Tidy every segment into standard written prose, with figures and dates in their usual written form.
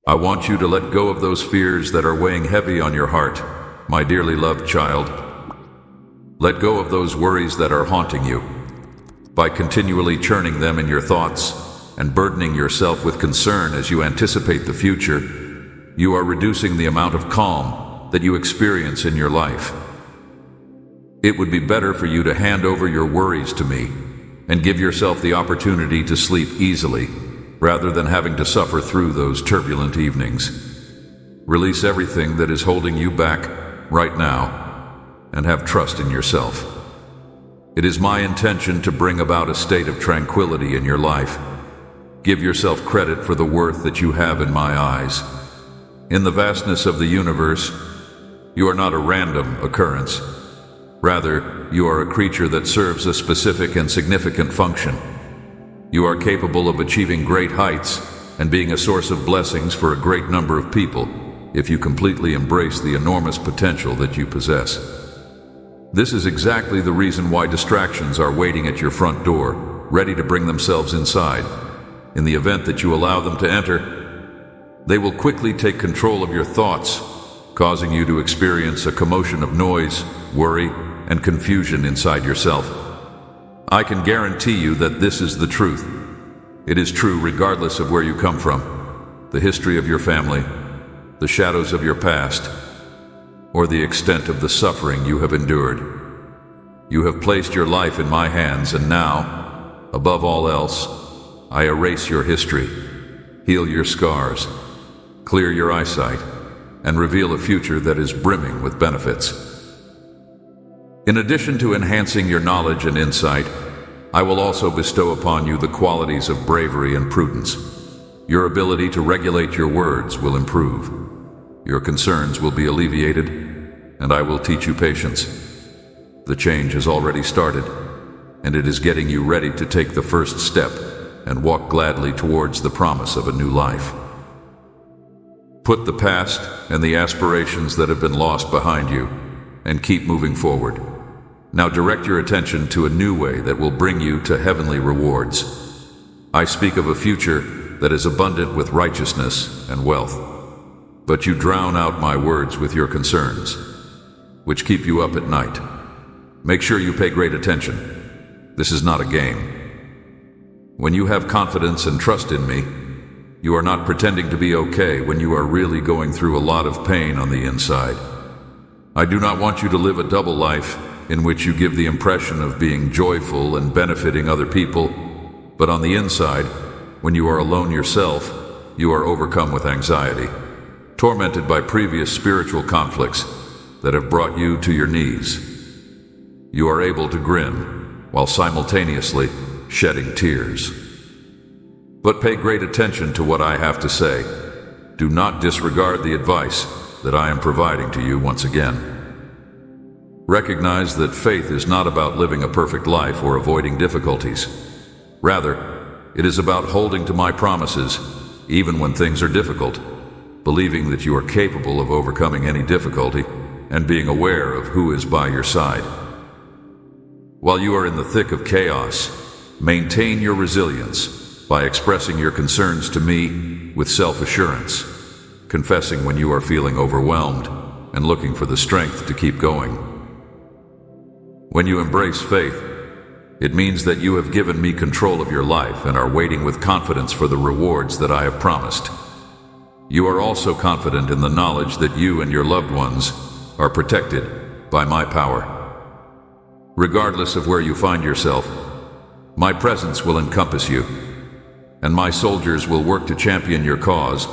I want you to let go of those fears that are weighing heavy on your heart, my dearly loved child. Let go of those worries that are haunting you. By continually churning them in your thoughts and burdening yourself with concern as you anticipate the future, you are reducing the amount of calm that you experience in your life. It would be better for you to hand over your worries to me and give yourself the opportunity to sleep easily, rather than having to suffer through those turbulent evenings. Release everything that is holding you back right now and have trust in yourself. It is my intention to bring about a state of tranquility in your life. Give yourself credit for the worth that you have in my eyes. In the vastness of the universe, you are not a random occurrence. Rather, you are a creature that serves a specific and significant function. You are capable of achieving great heights and being a source of blessings for a great number of people if you completely embrace the enormous potential that you possess. This is exactly the reason why distractions are waiting at your front door, ready to bring themselves inside. In the event that you allow them to enter, they will quickly take control of your thoughts, causing you to experience a commotion of noise, worry, and confusion inside yourself. I can guarantee you that this is the truth. It is true regardless of where you come from, the history of your family, the shadows of your past, or the extent of the suffering you have endured. You have placed your life in my hands, and now, above all else, I erase your history, heal your scars, clear your eyesight, and reveal a future that is brimming with benefits. In addition to enhancing your knowledge and insight, I will also bestow upon you the qualities of bravery and prudence. Your ability to regulate your words will improve. Your concerns will be alleviated, and I will teach you patience. The change has already started, and it is getting you ready to take the first step and walk gladly towards the promise of a new life. Put the past and the aspirations that have been lost behind you, and keep moving forward. Now direct your attention to a new way that will bring you to heavenly rewards. I speak of a future that is abundant with righteousness and wealth. But you drown out my words with your concerns, which keep you up at night. Make sure you pay great attention. This is not a game. When you have confidence and trust in me, you are not pretending to be okay when you are really going through a lot of pain on the inside. I do not want you to live a double life in which you give the impression of being joyful and benefiting other people, but on the inside, when you are alone yourself, you are overcome with anxiety, tormented by previous spiritual conflicts that have brought you to your knees. You are able to grin while simultaneously shedding tears. But pay great attention to what I have to say. Do not disregard the advice that I am providing to you once again. Recognize that faith is not about living a perfect life or avoiding difficulties. Rather, it is about holding to my promises, even when things are difficult, believing that you are capable of overcoming any difficulty, and being aware of who is by your side. While you are in the thick of chaos, maintain your resilience by expressing your concerns to me with self-assurance, confessing when you are feeling overwhelmed, and looking for the strength to keep going. When you embrace faith, it means that you have given me control of your life and are waiting with confidence for the rewards that I have promised. You are also confident in the knowledge that you and your loved ones are protected by my power. Regardless of where you find yourself, my presence will encompass you, and my soldiers will work to champion your cause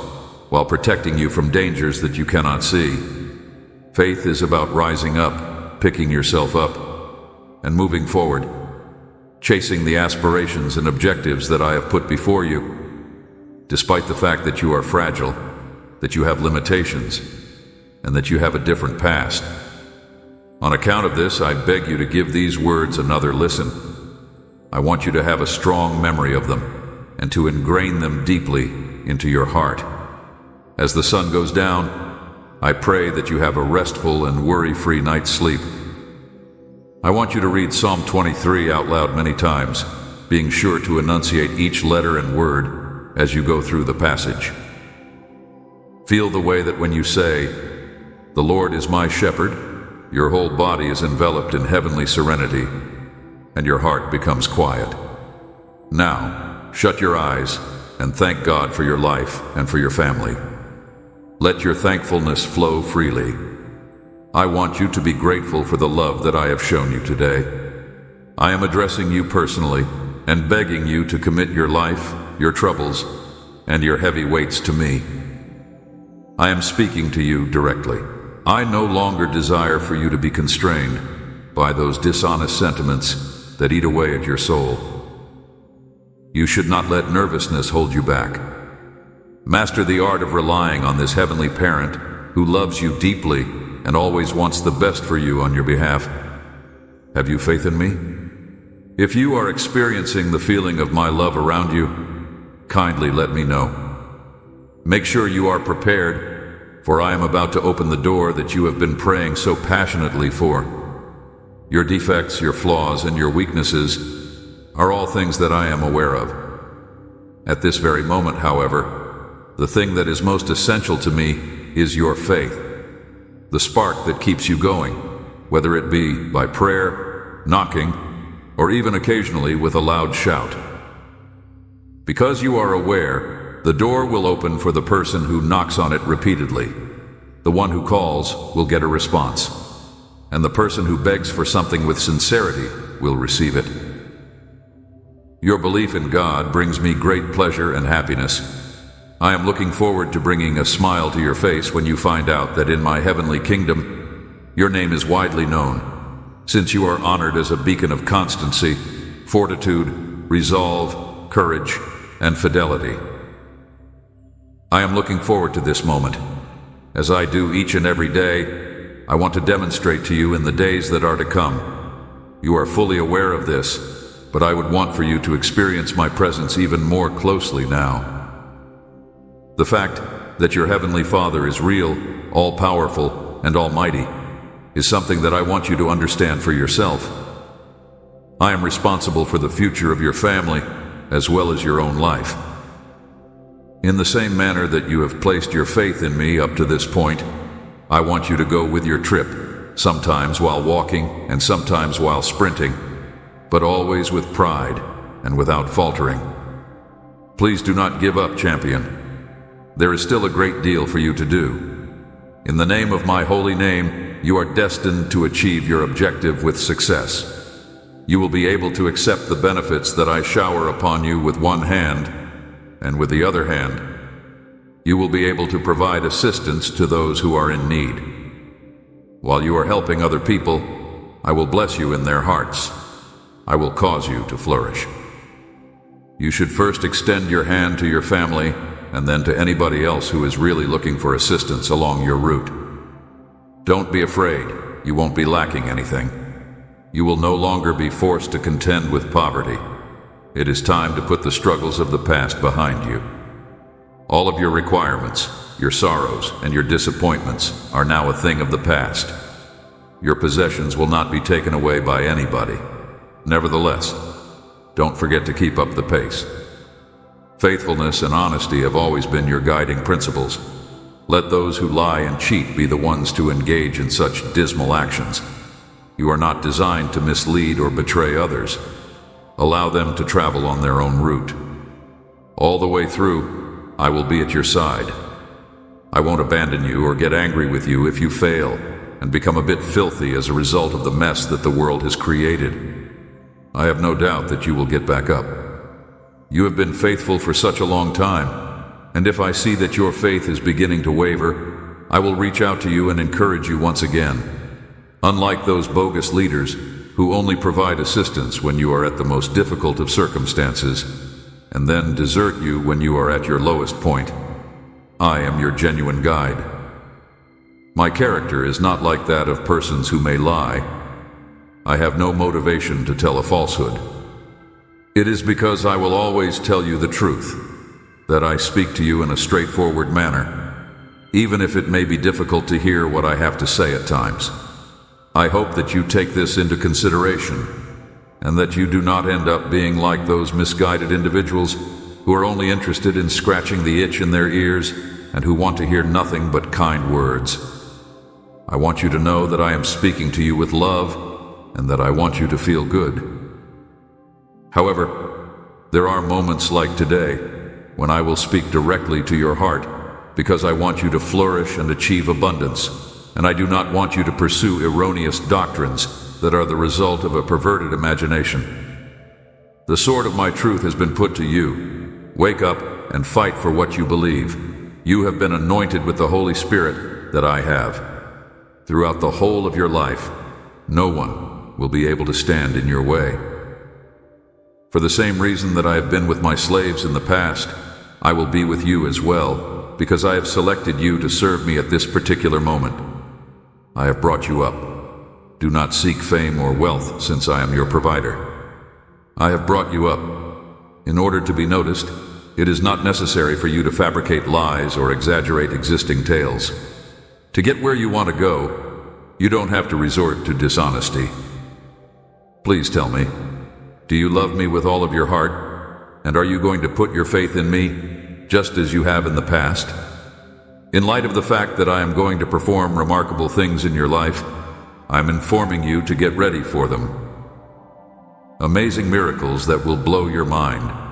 while protecting you from dangers that you cannot see. Faith is about rising up, picking yourself up, and moving forward, chasing the aspirations and objectives that I have put before you, despite the fact that you are fragile, that you have limitations, and that you have a different past. On account of this, I beg you to give these words another listen. I want you to have a strong memory of them and to ingrain them deeply into your heart. As the sun goes down, I pray that you have a restful and worry-free night's sleep. I want you to read Psalm 23 out loud many times, being sure to enunciate each letter and word as you go through the passage. Feel the way that when you say, "The Lord is my shepherd," your whole body is enveloped in heavenly serenity, and your heart becomes quiet. Now, shut your eyes and thank God for your life and for your family. Let your thankfulness flow freely. I want you to be grateful for the love that I have shown you today. I am addressing you personally and begging you to commit your life, your troubles, and your heavy weights to me. I am speaking to you directly. I no longer desire for you to be constrained by those dishonest sentiments that eat away at your soul. You should not let nervousness hold you back. Master the art of relying on this heavenly parent who loves you deeply and always wants the best for you on your behalf. Have you faith in me? If you are experiencing the feeling of my love around you, kindly let me know. Make sure you are prepared, for I am about to open the door that you have been praying so passionately for. Your defects, your flaws, and your weaknesses are all things that I am aware of. At this very moment, however, the thing that is most essential to me is your faith, the spark that keeps you going, whether it be by prayer, knocking, or even occasionally with a loud shout. Because you are aware, the door will open for the person who knocks on it repeatedly. The one who calls will get a response, and the person who begs for something with sincerity will receive it. Your belief in God brings me great pleasure and happiness. I am looking forward to bringing a smile to your face when you find out that in my heavenly kingdom, your name is widely known, since you are honored as a beacon of constancy, fortitude, resolve, courage, and fidelity. I am looking forward to this moment. As I do each and every day, I want to demonstrate to you in the days that are to come. You are fully aware of this, but I would want for you to experience my presence even more closely now. The fact that your Heavenly Father is real, all-powerful, and almighty is something that I want you to understand for yourself. I am responsible for the future of your family as well as your own life. In the same manner that you have placed your faith in me up to this point, I want you to go with your trip, sometimes while walking and sometimes while sprinting, but always with pride and without faltering. Please do not give up, champion. There is still a great deal for you to do. In the name of my holy name, you are destined to achieve your objective with success. You will be able to accept the benefits that I shower upon you with one hand, and with the other hand, you will be able to provide assistance to those who are in need. While you are helping other people, I will bless you in their hearts. I will cause you to flourish. You should first extend your hand to your family and then to anybody else who is really looking for assistance along your route. Don't be afraid. You won't be lacking anything. You will no longer be forced to contend with poverty. It is time to put the struggles of the past behind you. All of your requirements, your sorrows, and your disappointments are now a thing of the past. Your possessions will not be taken away by anybody. Nevertheless, don't forget to keep up the pace. Faithfulness and honesty have always been your guiding principles. Let those who lie and cheat be the ones to engage in such dismal actions. You are not designed to mislead or betray others. Allow them to travel on their own route. All the way through, I will be at your side. I won't abandon you or get angry with you if you fail and become a bit filthy as a result of the mess that the world has created. I have no doubt that you will get back up. You have been faithful for such a long time, and if I see that your faith is beginning to waver, I will reach out to you and encourage you once again. Unlike those bogus leaders who only provide assistance when you are at the most difficult of circumstances, and then desert you when you are at your lowest point, I am your genuine guide. My character is not like that of persons who may lie. I have no motivation to tell a falsehood. It is because I will always tell you the truth that I speak to you in a straightforward manner, even if it may be difficult to hear what I have to say at times. I hope that you take this into consideration, and that you do not end up being like those misguided individuals who are only interested in scratching the itch in their ears and who want to hear nothing but kind words. I want you to know that I am speaking to you with love and that I want you to feel good. However, there are moments like today when I will speak directly to your heart because I want you to flourish and achieve abundance, and I do not want you to pursue erroneous doctrines that are the result of a perverted imagination. The sword of my truth has been put to you. Wake up and fight for what you believe. You have been anointed with the Holy Spirit that I have. Throughout the whole of your life, no one will be able to stand in your way. For the same reason that I have been with my slaves in the past, I will be with you as well, because I have selected you to serve me at this particular moment. I have brought you up. Do not seek fame or wealth, since I am your provider. I have brought you up. In order to be noticed, it is not necessary for you to fabricate lies or exaggerate existing tales. To get where you want to go, you don't have to resort to dishonesty. Please tell me, do you love me with all of your heart? And are you going to put your faith in me, just as you have in the past? In light of the fact that I am going to perform remarkable things in your life, I'm informing you to get ready for them. Amazing miracles that will blow your mind.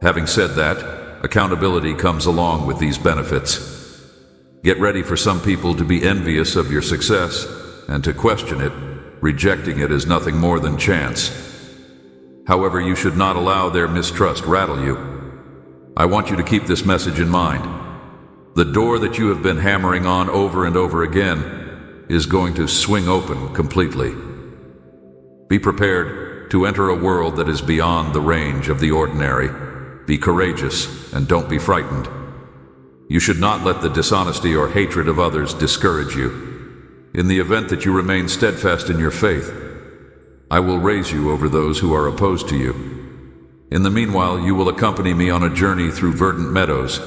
Having said that, accountability comes along with these benefits. Get ready for some people to be envious of your success and to question it, rejecting it as nothing more than chance. However, you should not allow their mistrust rattle you. I want you to keep this message in mind. The door that you have been hammering on over and over again is going to swing open completely. Be prepared to enter a world that is beyond the range of the ordinary. Be courageous and don't be frightened. You should not let the dishonesty or hatred of others discourage you. In the event that you remain steadfast in your faith, I will raise you over those who are opposed to you. In the meanwhile, you will accompany me on a journey through verdant meadows,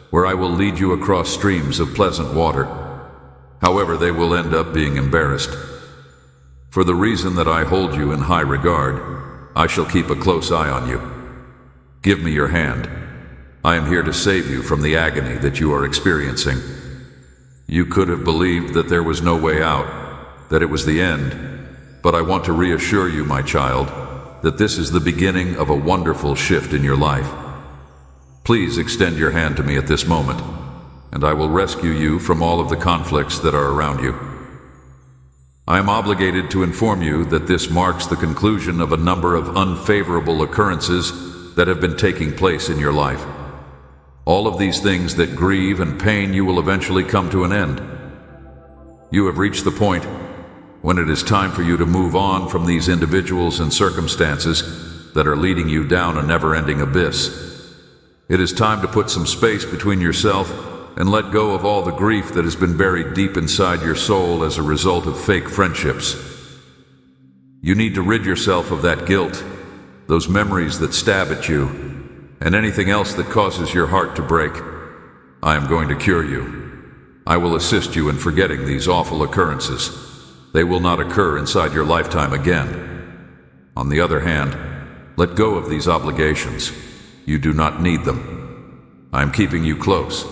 where I will lead you across streams of pleasant water. However, they will end up being embarrassed. For the reason that I hold you in high regard, I shall keep a close eye on you. Give me your hand. I am here to save you from the agony that you are experiencing. You could have believed that there was no way out, that it was the end, but I want to reassure you, my child, that this is the beginning of a wonderful shift in your life. Please extend your hand to me at this moment, and I will rescue you from all of the conflicts that are around you. I am obligated to inform you that this marks the conclusion of a number of unfavorable occurrences that have been taking place in your life. All of these things that grieve and pain you will eventually come to an end. You have reached the point when it is time for you to move on from these individuals and circumstances that are leading you down a never-ending abyss. It is time to put some space between yourself and let go of all the grief that has been buried deep inside your soul as a result of fake friendships. You need to rid yourself of that guilt, those memories that stab at you, and anything else that causes your heart to break. I am going to cure you. I will assist you in forgetting these awful occurrences. They will not occur inside your lifetime again. On the other hand, let go of these obligations. You do not need them. I am keeping you close,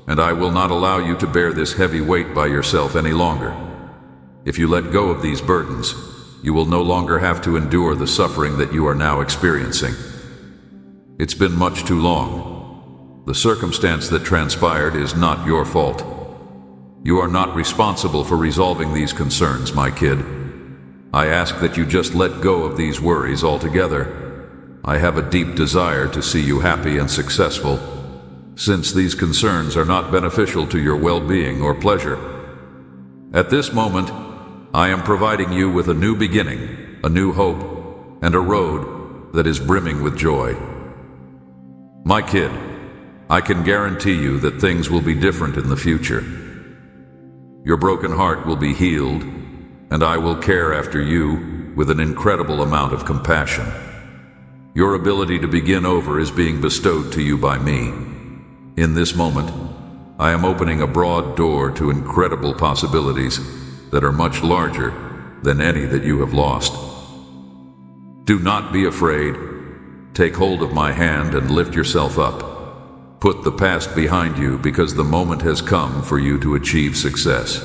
and I will not allow you to bear this heavy weight by yourself any longer. If you let go of these burdens, you will no longer have to endure the suffering that you are now experiencing. It's been much too long. The circumstance that transpired is not your fault. You are not responsible for resolving these concerns, my kid. I ask that you just let go of these worries altogether. I have a deep desire to see you happy and successful, since these concerns are not beneficial to your well-being or pleasure. At this moment, I am providing you with a new beginning, a new hope, and a road that is brimming with joy. My kid, I can guarantee you that things will be different in the future. Your broken heart will be healed, and I will care after you with an incredible amount of compassion. Your ability to begin over is being bestowed to you by me. In this moment, I am opening a broad door to incredible possibilities that are much larger than any that you have lost. Do not be afraid. Take hold of my hand and lift yourself up. Put the past behind you because the moment has come for you to achieve success.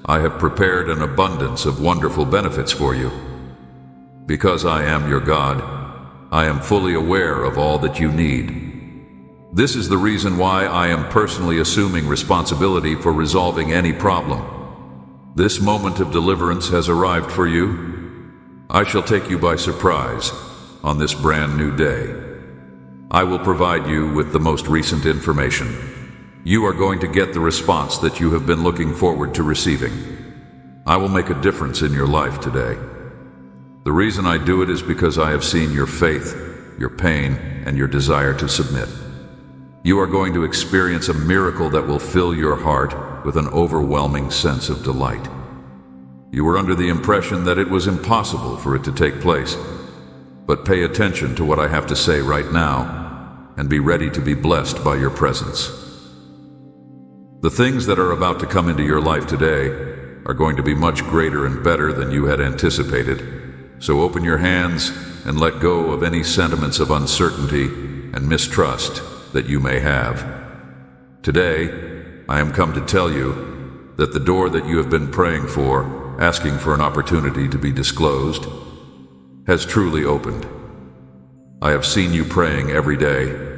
I have prepared an abundance of wonderful benefits for you. Because I am your God, I am fully aware of all that you need. This is the reason why I am personally assuming responsibility for resolving any problem. This moment of deliverance has arrived for you. I shall take you by surprise on this brand new day. I will provide you with the most recent information. You are going to get the response that you have been looking forward to receiving. I will make a difference in your life today. The reason I do it is because I have seen your faith, your pain, and your desire to submit. You are going to experience a miracle that will fill your heart with an overwhelming sense of delight. You were under the impression that it was impossible for it to take place. But pay attention to what I have to say right now, and be ready to be blessed by your presence. The things that are about to come into your life today are going to be much greater and better than you had anticipated. So open your hands and let go of any sentiments of uncertainty and mistrust that you may have. Today, I am come to tell you that the door that you have been praying for, asking for an opportunity to be disclosed, has truly opened. I have seen you praying every day.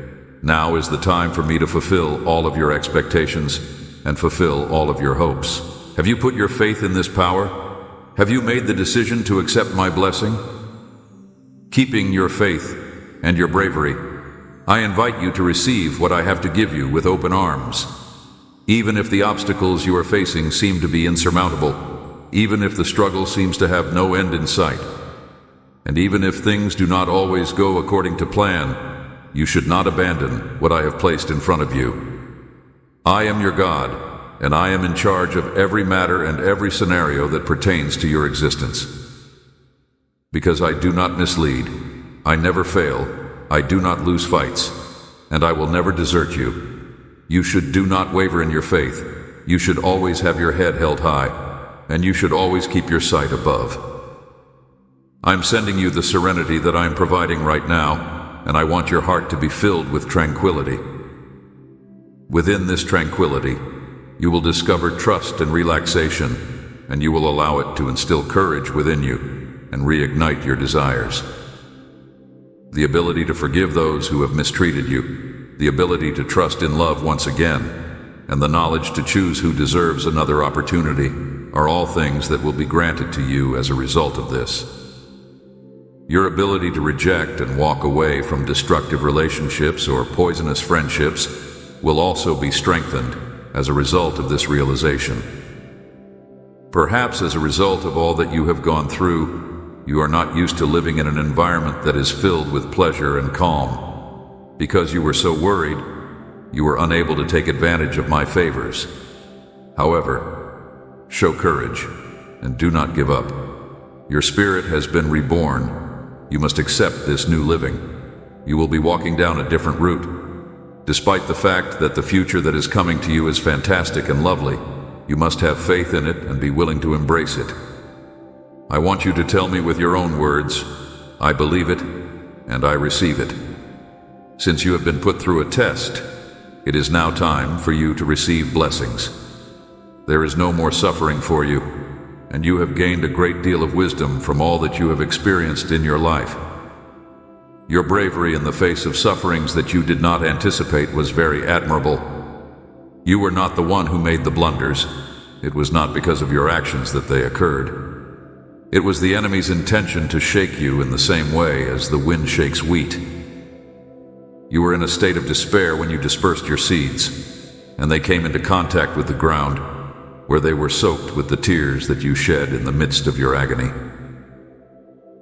Now is the time for me to fulfill all of your expectations and fulfill all of your hopes. Have you put your faith in this power? Have you made the decision to accept my blessing? Keeping your faith and your bravery, I invite you to receive what I have to give you with open arms. Even if the obstacles you are facing seem to be insurmountable, even if the struggle seems to have no end in sight, and even if things do not always go according to plan, you should not abandon what I have placed in front of you. I am your God, and I am in charge of every matter and every scenario that pertains to your existence. Because I do not mislead, I never fail, I do not lose fights, and I will never desert you. You should do not waver in your faith. You should always have your head held high, and you should always keep your sight above. I'm sending you the serenity that I'm providing right now, and I want your heart to be filled with tranquility. Within this tranquility, you will discover trust and relaxation, and you will allow it to instill courage within you and reignite your desires. The ability to forgive those who have mistreated you, the ability to trust in love once again, and the knowledge to choose who deserves another opportunity are all things that will be granted to you as a result of this. Your ability to reject and walk away from destructive relationships or poisonous friendships will also be strengthened as a result of this realization. Perhaps as a result of all that you have gone through, you are not used to living in an environment that is filled with pleasure and calm. Because you were so worried, you were unable to take advantage of my favors. However, show courage and do not give up. Your spirit has been reborn. You must accept this new living. You will be walking down a different route. Despite the fact that the future that is coming to you is fantastic and lovely, you must have faith in it and be willing to embrace it. I want you to tell me with your own words, I believe it and I receive it. Since you have been put through a test, it is now time for you to receive blessings. There is no more suffering for you, and you have gained a great deal of wisdom from all that you have experienced in your life. Your bravery in the face of sufferings that you did not anticipate was very admirable. You were not the one who made the blunders. It was not because of your actions that they occurred. It was the enemy's intention to shake you in the same way as the wind shakes wheat. You were in a state of despair when you dispersed your seeds, and they came into contact with the ground, where they were soaked with the tears that you shed in the midst of your agony.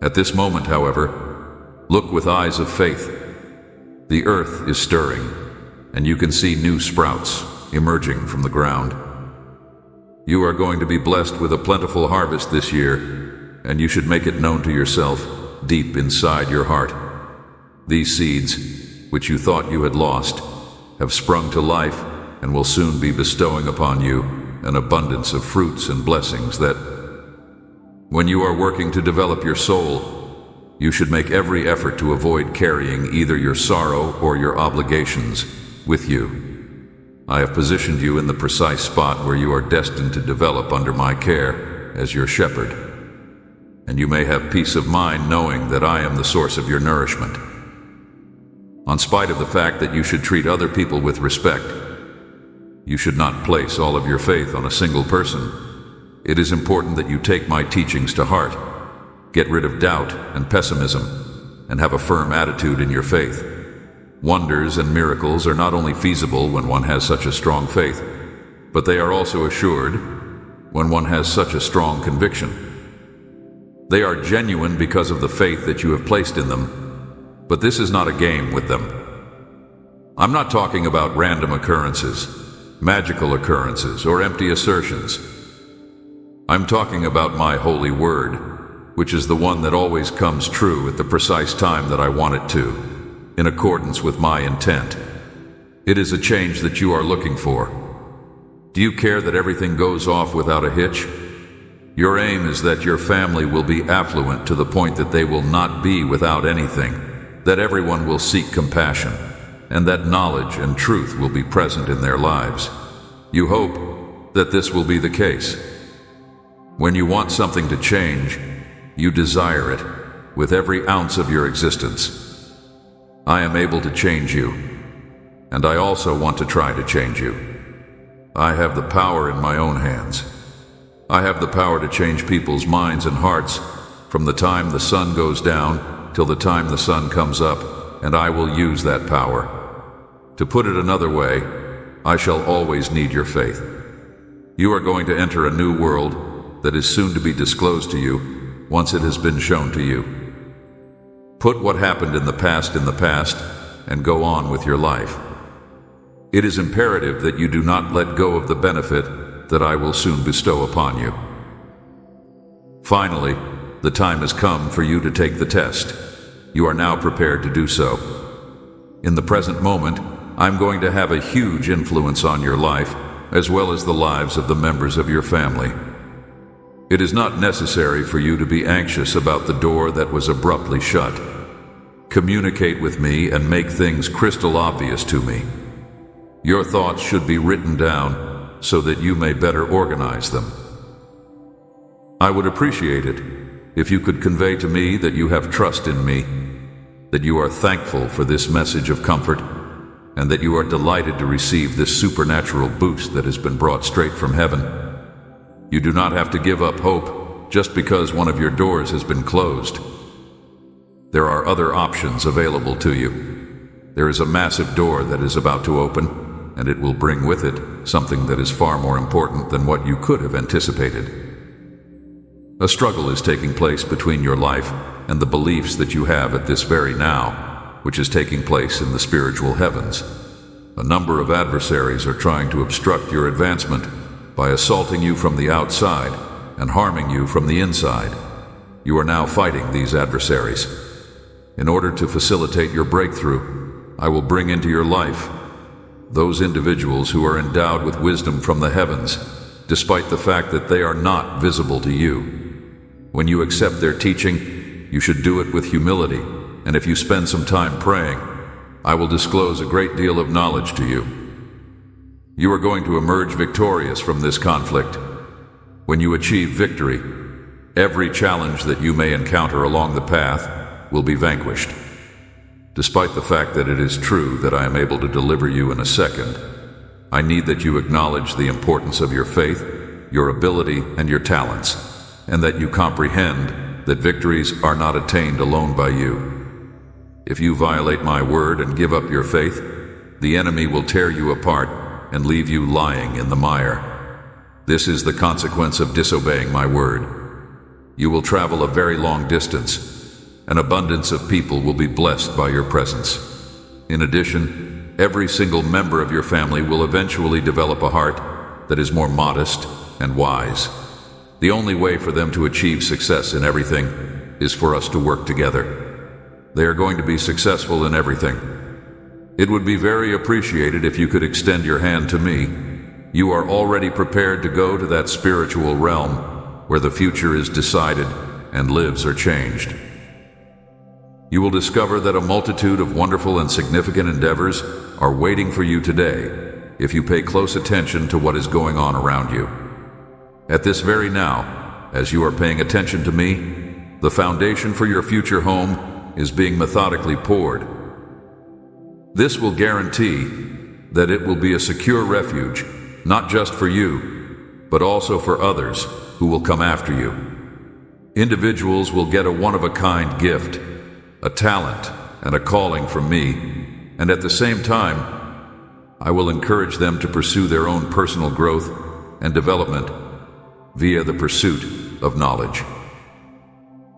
At this moment, however, look with eyes of faith. The earth is stirring, and you can see new sprouts emerging from the ground. You are going to be blessed with a plentiful harvest this year, and you should make it known to yourself deep inside your heart. These seeds, which you thought you had lost, have sprung to life and will soon be bestowing upon you an abundance of fruits and blessings that, when you are working to develop your soul, you should make every effort to avoid carrying either your sorrow or your obligations with you. I have positioned you in the precise spot where you are destined to develop under my care as your shepherd. And you may have peace of mind knowing that I am the source of your nourishment. In spite of the fact that you should treat other people with respect, you should not place all of your faith on a single person. It is important that you take my teachings to heart, get rid of doubt and pessimism, and have a firm attitude in your faith. Wonders and miracles are not only feasible when one has such a strong faith, but they are also assured when one has such a strong conviction. They are genuine because of the faith that you have placed in them, but this is not a game with them. I'm not talking about random occurrences, magical occurrences, or empty assertions. I'm talking about my holy word, which is the one that always comes true at the precise time that I want it to, in accordance with my intent. It is a change that you are looking for. Do you care that everything goes off without a hitch? Your aim is that your family will be affluent to the point that they will not be without anything, that everyone will seek compassion, and that knowledge and truth will be present in their lives. You hope that this will be the case. When you want something to change, you desire it with every ounce of your existence. I am able to change you, and I also want to try to change you. I have the power in my own hands. I have the power to change people's minds and hearts from the time the sun goes down till the time the sun comes up, and I will use that power. To put it another way, I shall always need your faith. You are going to enter a new world that is soon to be disclosed to you once it has been shown to you. Put what happened in the past and go on with your life. It is imperative that you do not let go of the benefit that I will soon bestow upon you. Finally, the time has come for you to take the test. You are now prepared to do so. In the present moment, I'm going to have a huge influence on your life, as well as the lives of the members of your family. It is not necessary for you to be anxious about the door that was abruptly shut. Communicate with me and make things crystal obvious to me. Your thoughts should be written down so that you may better organize them. I would appreciate it if you could convey to me that you have trust in me, that you are thankful for this message of comfort, and that you are delighted to receive this supernatural boost that has been brought straight from heaven. You do not have to give up hope just because one of your doors has been closed. There are other options available to you. There is a massive door that is about to open, and it will bring with it something that is far more important than what you could have anticipated. A struggle is taking place between your life and the beliefs that you have at this very now, which is taking place in the spiritual heavens. A number of adversaries are trying to obstruct your advancement by assaulting you from the outside and harming you from the inside. You are now fighting these adversaries. In order to facilitate your breakthrough, I will bring into your life those individuals who are endowed with wisdom from the heavens, despite the fact that they are not visible to you. When you accept their teaching, you should do it with humility, and if you spend some time praying, I will disclose a great deal of knowledge to you. You are going to emerge victorious from this conflict. When you achieve victory, every challenge that you may encounter along the path will be vanquished. Despite the fact that it is true that I am able to deliver you in a second, I need that you acknowledge the importance of your faith, your ability, and your talents, and that you comprehend that victories are not attained alone by you. If you violate my word and give up your faith, the enemy will tear you apart and leave you lying in the mire. This is the consequence of disobeying my word. You will travel a very long distance. An abundance of people will be blessed by your presence. In addition, every single member of your family will eventually develop a heart that is more modest and wise. The only way for them to achieve success in everything is for us to work together. They are going to be successful in everything. It would be very appreciated if you could extend your hand to me. You are already prepared to go to that spiritual realm where the future is decided and lives are changed. You will discover that a multitude of wonderful and significant endeavors are waiting for you today if you pay close attention to what is going on around you. At this very now, as you are paying attention to me, the foundation for your future home is being methodically poured. This will guarantee that it will be a secure refuge, not just for you, but also for others who will come after you. Individuals will get a one-of-a-kind gift, a talent, and a calling from me, and at the same time, I will encourage them to pursue their own personal growth and development via the pursuit of knowledge,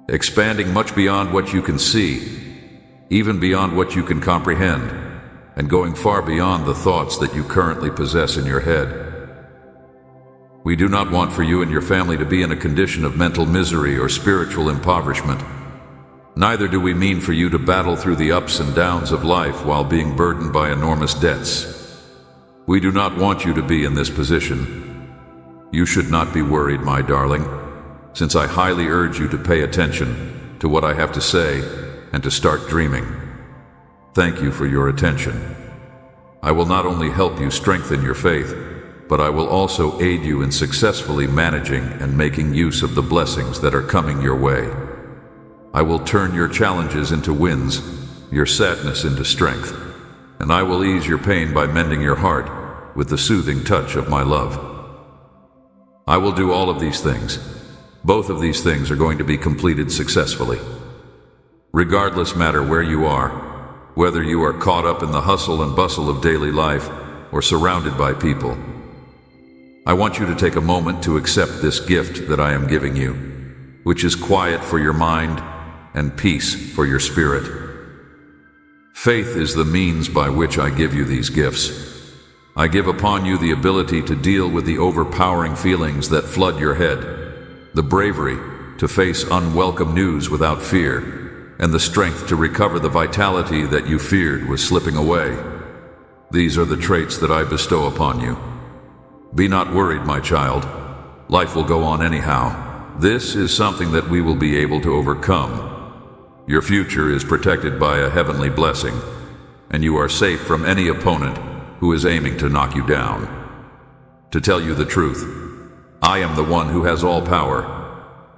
expanding much beyond what you can see, even beyond what you can comprehend, and going far beyond the thoughts that you currently possess in your head. We do not want for you and your family to be in a condition of mental misery or spiritual impoverishment. Neither do we mean for you to battle through the ups and downs of life while being burdened by enormous debts. We do not want you to be in this position. You should not be worried, my darling, since I highly urge you to pay attention to what I have to say and to start dreaming. Thank you for your attention. I will not only help you strengthen your faith, but I will also aid you in successfully managing and making use of the blessings that are coming your way. I will turn your challenges into wins, your sadness into strength, and I will ease your pain by mending your heart with the soothing touch of my love. I will do all of these things. Both of these things are going to be completed successfully. Regardless matter where you are, whether you are caught up in the hustle and bustle of daily life or surrounded by people, I want you to take a moment to accept this gift that I am giving you, which is quiet for your mind and peace for your spirit. Faith is the means by which I give you these gifts. I give upon you the ability to deal with the overpowering feelings that flood your head, the bravery to face unwelcome news without fear, and the strength to recover the vitality that you feared was slipping away. These are the traits that I bestow upon you. Be not worried, my child. Life will go on anyhow. This is something that we will be able to overcome. Your future is protected by a heavenly blessing, and you are safe from any opponent who is aiming to knock you down. To tell you the truth, I am the one who has all power,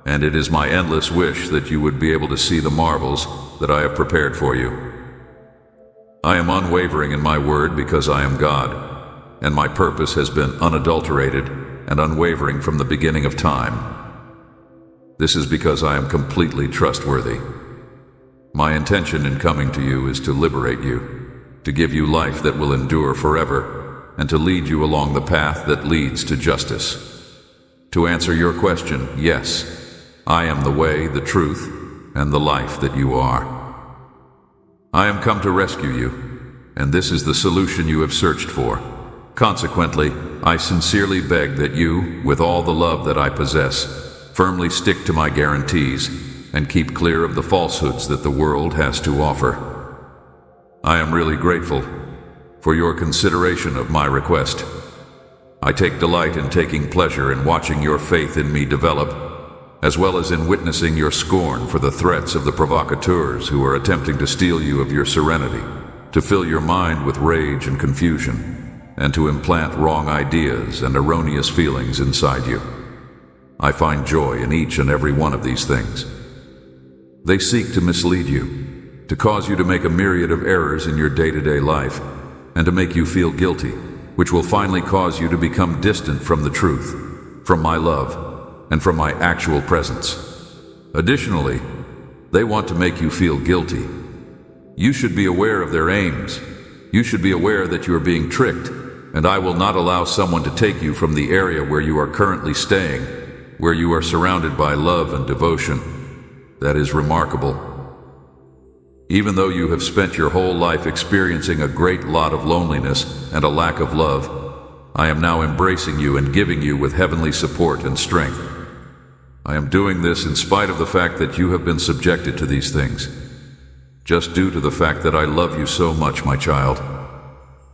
and it is my endless wish that you would be able to see the marvels that I have prepared for you. I am unwavering in my word because I am God, and my purpose has been unadulterated and unwavering from the beginning of time. This is because I am completely trustworthy. My intention in coming to you is to liberate you, to give you life that will endure forever, and to lead you along the path that leads to justice. To answer your question, yes, I am the way, the truth, and the life that you are. I am come to rescue you, and this is the solution you have searched for. Consequently, I sincerely beg that you, with all the love that I possess, firmly stick to my guarantees and keep clear of the falsehoods that the world has to offer. I am really grateful for your consideration of my request. I take delight in taking pleasure in watching your faith in me develop, as well as in witnessing your scorn for the threats of the provocateurs who are attempting to steal you of your serenity, to fill your mind with rage and confusion, and to implant wrong ideas and erroneous feelings inside you. I find joy in each and every one of these things. They seek to mislead you, to cause you to make a myriad of errors in your day-to-day life, and to make you feel guilty, which will finally cause you to become distant from the truth, from my love, and from my actual presence. Additionally, they want to make you feel guilty. You should be aware of their aims. You should be aware that you are being tricked, and I will not allow someone to take you from the area where you are currently staying, where you are surrounded by love and devotion. That is remarkable. Even though you have spent your whole life experiencing a great lot of loneliness and a lack of love, I am now embracing you and giving you with heavenly support and strength. I am doing this in spite of the fact that you have been subjected to these things, just due to the fact that I love you so much, my child.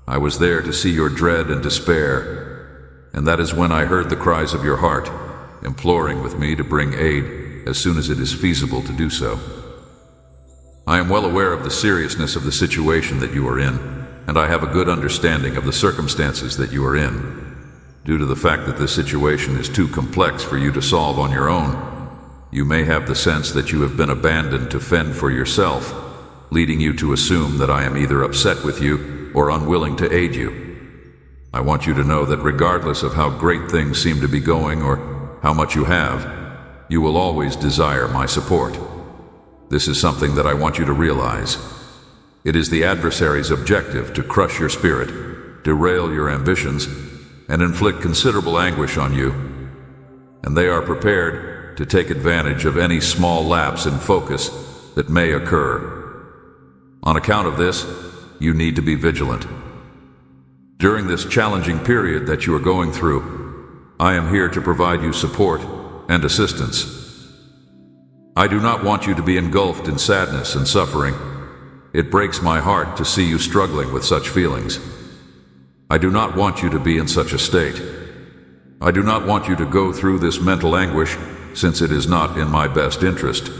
I was there to see your dread and despair, and that is when I heard the cries of your heart, imploring with me to bring aid as soon as it is feasible to do so. I am well aware of the seriousness of the situation that you are in, and I have a good understanding of the circumstances that you are in. Due to the fact that this situation is too complex for you to solve on your own, you may have the sense that you have been abandoned to fend for yourself, leading you to assume that I am either upset with you or unwilling to aid you. I want you to know that regardless of how great things seem to be going or how much you have, you will always desire my support. This is something that I want you to realize. It is the adversary's objective to crush your spirit, derail your ambitions, and inflict considerable anguish on you. And they are prepared to take advantage of any small lapse in focus that may occur. On account of this, you need to be vigilant. During this challenging period that you are going through, I am here to provide you support and assistance. I do not want you to be engulfed in sadness and suffering. It breaks my heart to see you struggling with such feelings. I do not want you to be in such a state. I do not want you to go through this mental anguish, since it is not in my best interest.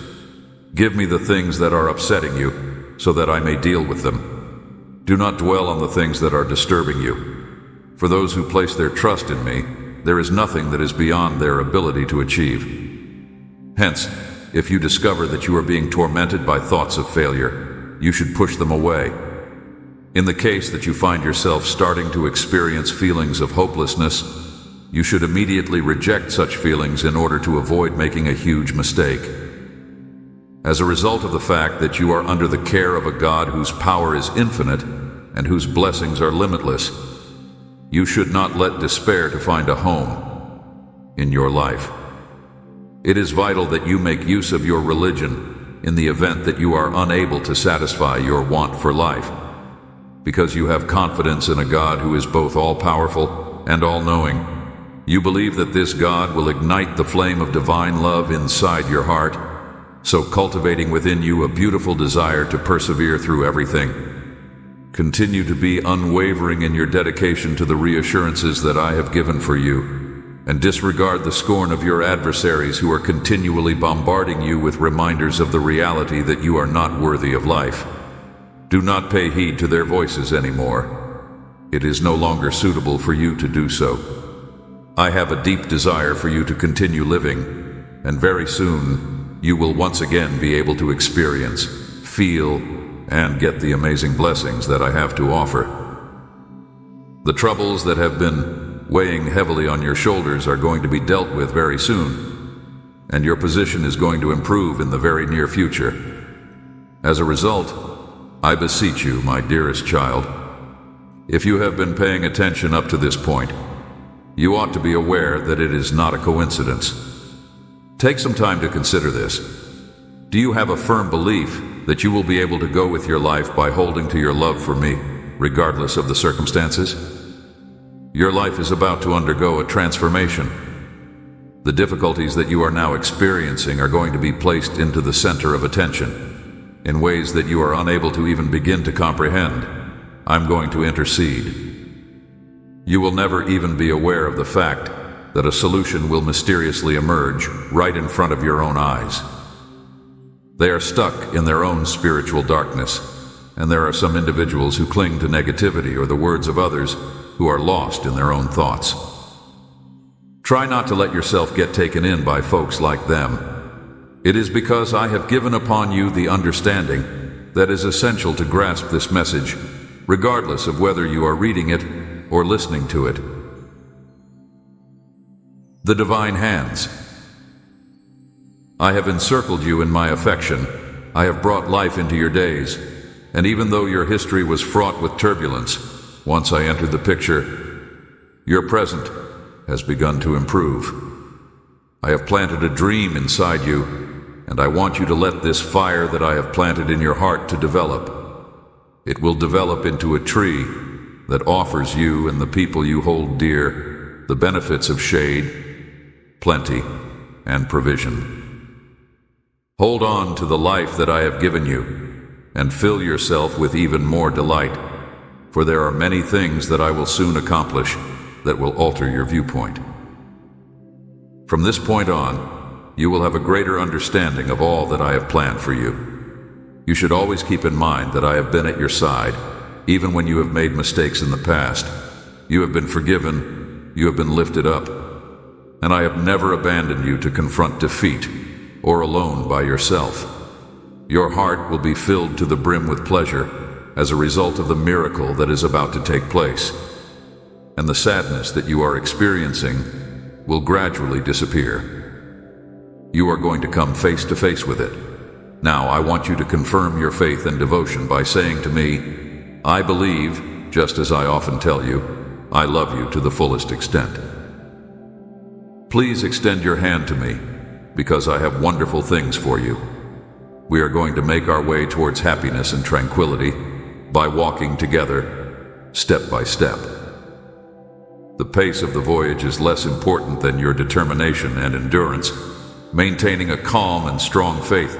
Give me the things that are upsetting you, so that I may deal with them. Do not dwell on the things that are disturbing you. For those who place their trust in me, there is nothing that is beyond their ability to achieve. Hence, if you discover that you are being tormented by thoughts of failure, you should push them away. In the case that you find yourself starting to experience feelings of hopelessness, you should immediately reject such feelings in order to avoid making a huge mistake. As a result of the fact that you are under the care of a God whose power is infinite and whose blessings are limitless, you should not let despair to find a home in your life. It is vital that you make use of your religion in the event that you are unable to satisfy your want for life, because you have confidence in a God who is both all-powerful and all-knowing. You believe that this God will ignite the flame of divine love inside your heart, so cultivating within you a beautiful desire to persevere through everything. Continue to be unwavering in your dedication to the reassurances that I have given for you, and disregard the scorn of your adversaries who are continually bombarding you with reminders of the reality that you are not worthy of life. Do not pay heed to their voices anymore. It is no longer suitable for you to do so. I have a deep desire for you to continue living, and very soon you will once again be able to experience, feel, and get the amazing blessings that I have to offer. The troubles that have been weighing heavily on your shoulders are going to be dealt with very soon, and your position is going to improve in the very near future. As a result, I beseech you, my dearest child, if you have been paying attention up to this point, you ought to be aware that it is not a coincidence. Take some time to consider this. Do you have a firm belief that you will be able to go with your life by holding to your love for me, regardless of the circumstances? Your life is about to undergo a transformation. The difficulties that you are now experiencing are going to be placed into the center of attention in ways that you are unable to even begin to comprehend. I'm going to intercede. You will never even be aware of the fact that a solution will mysteriously emerge right in front of your own eyes. They are stuck in their own spiritual darkness, and there are some individuals who cling to negativity or the words of others who are lost in their own thoughts. Try not to let yourself get taken in by folks like them. It is because I have given upon you the understanding that is essential to grasp this message, regardless of whether you are reading it or listening to it. The divine hands. I have encircled you in my affection. I have brought life into your days, and even though your history was fraught with turbulence, once I entered the picture, your present has begun to improve. I have planted a dream inside you, and I want you to let this fire that I have planted in your heart to develop. It will develop into a tree that offers you and the people you hold dear the benefits of shade, plenty, and provision. Hold on to the life that I have given you, and fill yourself with even more delight, for there are many things that I will soon accomplish that will alter your viewpoint. From this point on, you will have a greater understanding of all that I have planned for you. You should always keep in mind that I have been at your side, even when you have made mistakes in the past. You have been forgiven, you have been lifted up, and I have never abandoned you to confront defeat or alone by yourself. Your heart will be filled to the brim with pleasure as a result of the miracle that is about to take place, and the sadness that you are experiencing will gradually disappear. You are going to come face to face with it. Now, I want you to confirm your faith and devotion by saying to me, I believe, just as I often tell you, I love you to the fullest extent. Please extend your hand to me, because I have wonderful things for you. We are going to make our way towards happiness and tranquility by walking together, step by step. The pace of the voyage is less important than your determination and endurance, maintaining a calm and strong faith,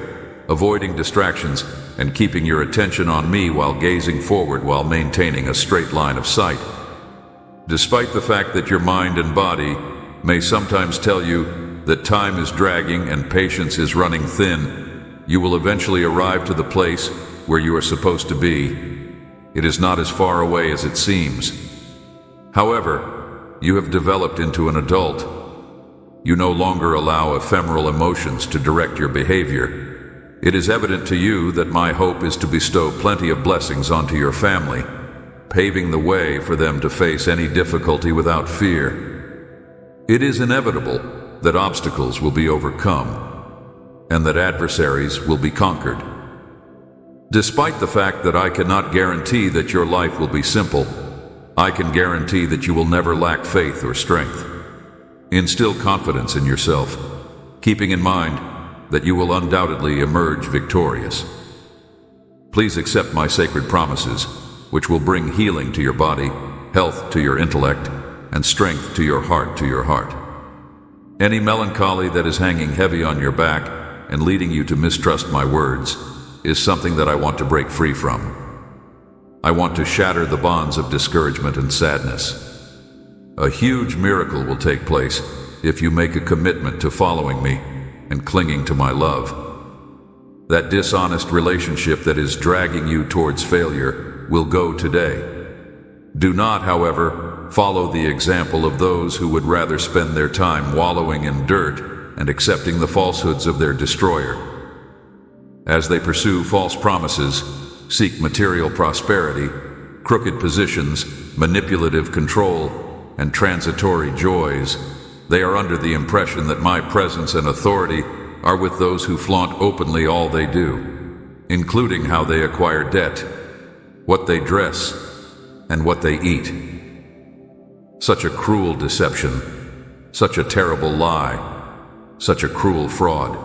avoiding distractions, and keeping your attention on me while gazing forward while maintaining a straight line of sight. Despite the fact that your mind and body may sometimes tell you that time is dragging and patience is running thin, you will eventually arrive to the place where you are supposed to be. It is not as far away as it seems. However, you have developed into an adult. You no longer allow ephemeral emotions to direct your behavior. It is evident to you that my hope is to bestow plenty of blessings onto your family, paving the way for them to face any difficulty without fear. It is inevitable that obstacles will be overcome, and that adversaries will be conquered. Despite the fact that I cannot guarantee that your life will be simple, I can guarantee that you will never lack faith or strength. Instill confidence in yourself, keeping in mind that you will undoubtedly emerge victorious. Please accept my sacred promises, which will bring healing to your body, health to your intellect, and strength to your heart. Any melancholy that is hanging heavy on your back and leading you to mistrust my words is something that I want to break free from. I want to shatter the bonds of discouragement and sadness. A huge miracle will take place if you make a commitment to following me and clinging to my love. That dishonest relationship that is dragging you towards failure will go today. Do not, however, follow the example of those who would rather spend their time wallowing in dirt and accepting the falsehoods of their destroyer. As they pursue false promises, seek material prosperity, crooked positions, manipulative control, and transitory joys, they are under the impression that my presence and authority are with those who flaunt openly all they do, including how they acquire debt, what they dress, and what they eat. Such a cruel deception, such a terrible lie, such a cruel fraud.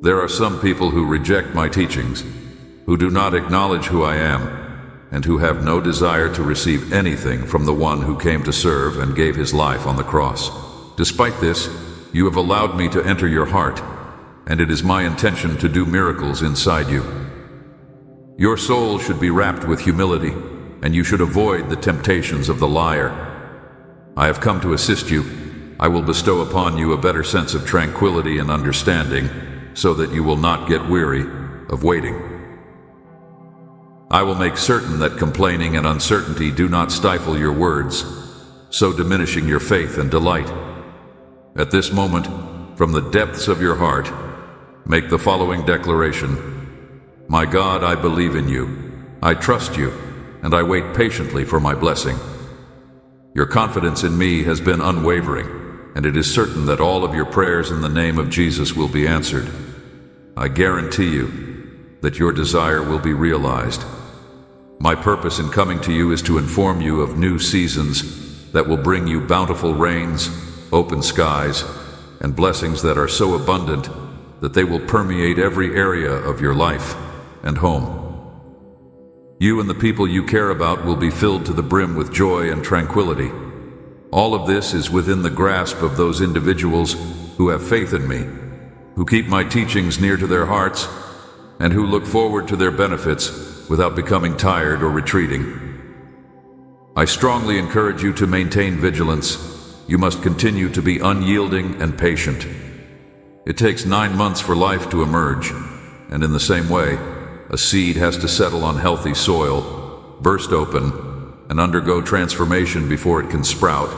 There are some people who reject my teachings, who do not acknowledge who I am, and who have no desire to receive anything from the one who came to serve and gave his life on the cross. Despite this, you have allowed me to enter your heart, and it is my intention to do miracles inside you. Your soul should be wrapped with humility, and you should avoid the temptations of the liar. I have come to assist you. I will bestow upon you a better sense of tranquility and understanding, so that you will not get weary of waiting. I will make certain that complaining and uncertainty do not stifle your words, so diminishing your faith and delight. At this moment, from the depths of your heart, make the following declaration: My God, I believe in you, I trust you, and I wait patiently for my blessing. Your confidence in me has been unwavering, and it is certain that all of your prayers in the name of Jesus will be answered. I guarantee you that your desire will be realized. My purpose in coming to you is to inform you of new seasons that will bring you bountiful rains, open skies, and blessings that are so abundant that they will permeate every area of your life and home. You and the people you care about will be filled to the brim with joy and tranquility. All of this is within the grasp of those individuals who have faith in me, who keep my teachings near to their hearts, and who look forward to their benefits without becoming tired or retreating. I strongly encourage you to maintain vigilance. You must continue to be unyielding and patient. It takes 9 months for life to emerge, and in the same way, a seed has to settle on healthy soil, burst open, and undergo transformation before it can sprout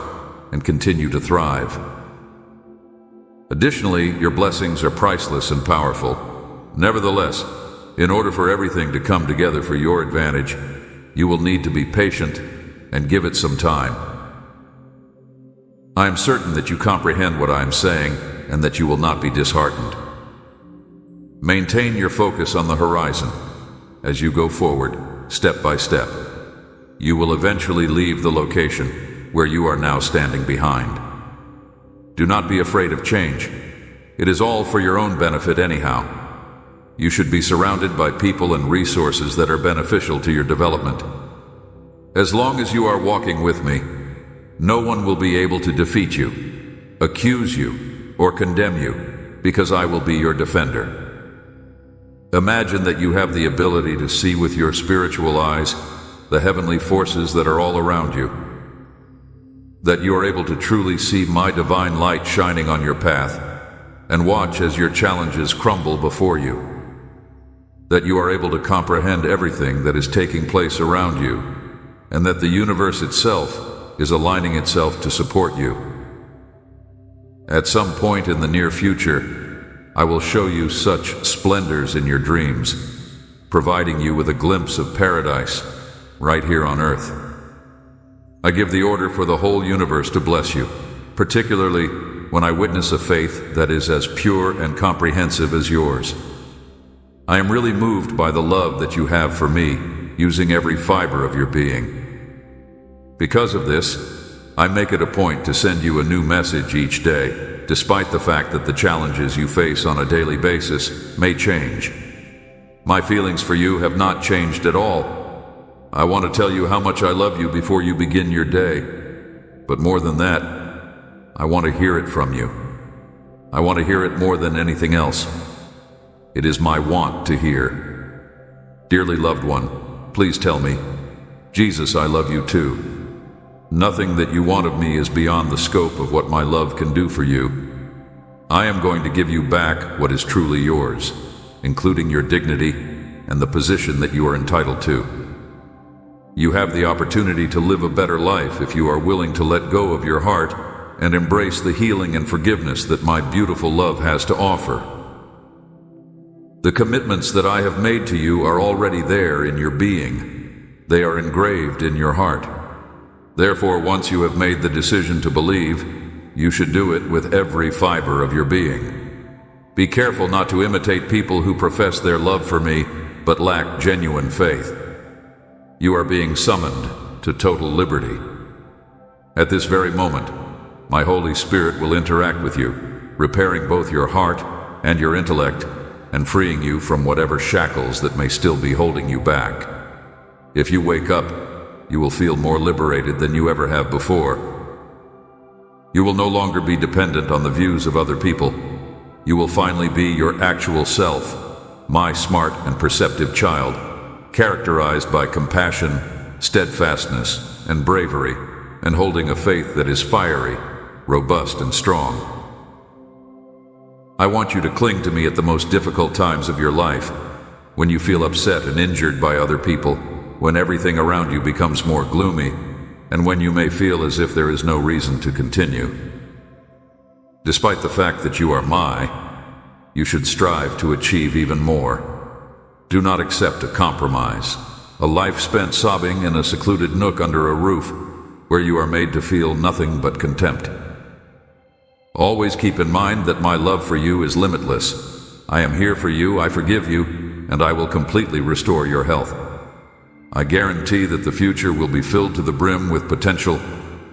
and continue to thrive. Additionally, your blessings are priceless and powerful. Nevertheless, in order for everything to come together for your advantage, you will need to be patient and give it some time. I am certain that you comprehend what I am saying and that you will not be disheartened. Maintain your focus on the horizon as you go forward, step by step. You will eventually leave the location where you are now standing behind. Do not be afraid of change. It is all for your own benefit anyhow. You should be surrounded by people and resources that are beneficial to your development. As long as you are walking with me, no one will be able to defeat you, accuse you, or condemn you, because I will be your defender. Imagine that you have the ability to see with your spiritual eyes the heavenly forces that are all around you. That you are able to truly see my divine light shining on your path and watch as your challenges crumble before you. That you are able to comprehend everything that is taking place around you and that the universe itself is aligning itself to support you. At some point in the near future, I will show you such splendors in your dreams, providing you with a glimpse of paradise right here on earth. I give the order for the whole universe to bless you, particularly when I witness a faith that is as pure and comprehensive as yours. I am really moved by the love that you have for me, using every fiber of your being. Because of this, I make it a point to send you a new message each day, despite the fact that the challenges you face on a daily basis may change. My feelings for you have not changed at all. I want to tell you how much I love you before you begin your day. But more than that, I want to hear it from you. I want to hear it more than anything else. It is my want to hear. Dearly loved one, please tell me, Jesus, I love you too. Nothing that you want of me is beyond the scope of what my love can do for you. I am going to give you back what is truly yours, including your dignity and the position that you are entitled to. You have the opportunity to live a better life if you are willing to let go of your heart and embrace the healing and forgiveness that my beautiful love has to offer. The commitments that I have made to you are already there in your being. They are engraved in your heart. Therefore, once you have made the decision to believe, you should do it with every fiber of your being. Be careful not to imitate people who profess their love for me but lack genuine faith. You are being summoned to total liberty. At this very moment, my Holy Spirit will interact with you, repairing both your heart and your intellect, and freeing you from whatever shackles that may still be holding you back. If you wake up, you will feel more liberated than you ever have before. You will no longer be dependent on the views of other people. You will finally be your actual self, my smart and perceptive child, characterized by compassion, steadfastness, and bravery, and holding a faith that is fiery, robust, and strong. I want you to cling to me at the most difficult times of your life, when you feel upset and injured by other people, when everything around you becomes more gloomy, and when you may feel as if there is no reason to continue. Despite the fact that you are you should strive to achieve even more. Do not accept a compromise, a life spent sobbing in a secluded nook under a roof, where you are made to feel nothing but contempt. Always keep in mind that my love for you is limitless. I am here for you, I forgive you, and I will completely restore your health. I guarantee that the future will be filled to the brim with potential,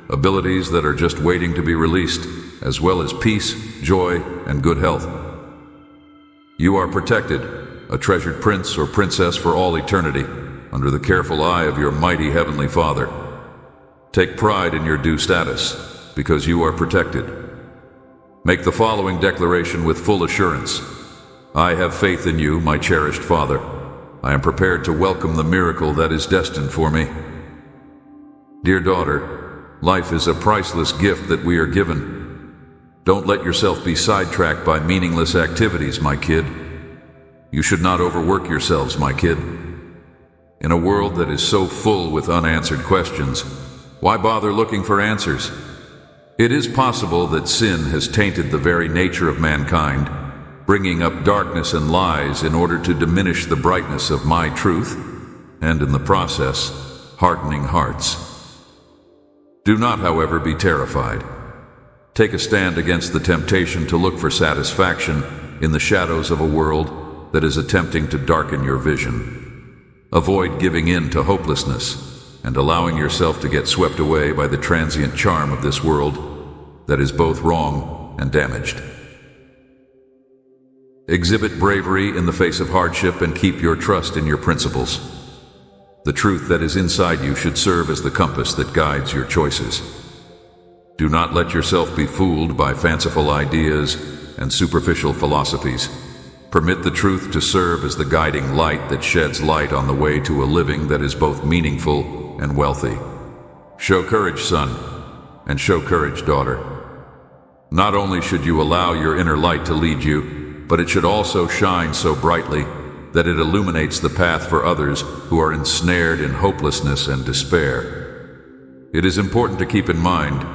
abilities that are just waiting to be released, as well as peace, joy, and good health. You are protected, a treasured prince or princess for all eternity, under the careful eye of your mighty Heavenly Father. Take pride in your due status, because you are protected. Make the following declaration with full assurance. I have faith in you, my cherished Father. I am prepared to welcome the miracle that is destined for me. Dear daughter, life is a priceless gift that we are given. Don't let yourself be sidetracked by meaningless activities, my kid. You should not overwork yourselves, my kid. In a world that is so full with unanswered questions, why bother looking for answers? It is possible that sin has tainted the very nature of mankind, bringing up darkness and lies in order to diminish the brightness of my truth, and in the process, hardening hearts. Do not, however, be terrified. Take a stand against the temptation to look for satisfaction in the shadows of a world that is attempting to darken your vision. Avoid giving in to hopelessness and allowing yourself to get swept away by the transient charm of this world that is both wrong and damaged. Exhibit bravery in the face of hardship and keep your trust in your principles. The truth that is inside you should serve as the compass that guides your choices. Do not let yourself be fooled by fanciful ideas and superficial philosophies. Permit the truth to serve as the guiding light that sheds light on the way to a living that is both meaningful and wealthy. Show courage, son, and show courage, daughter. Not only should you allow your inner light to lead you, but it should also shine so brightly that it illuminates the path for others who are ensnared in hopelessness and despair. It is important to keep in mind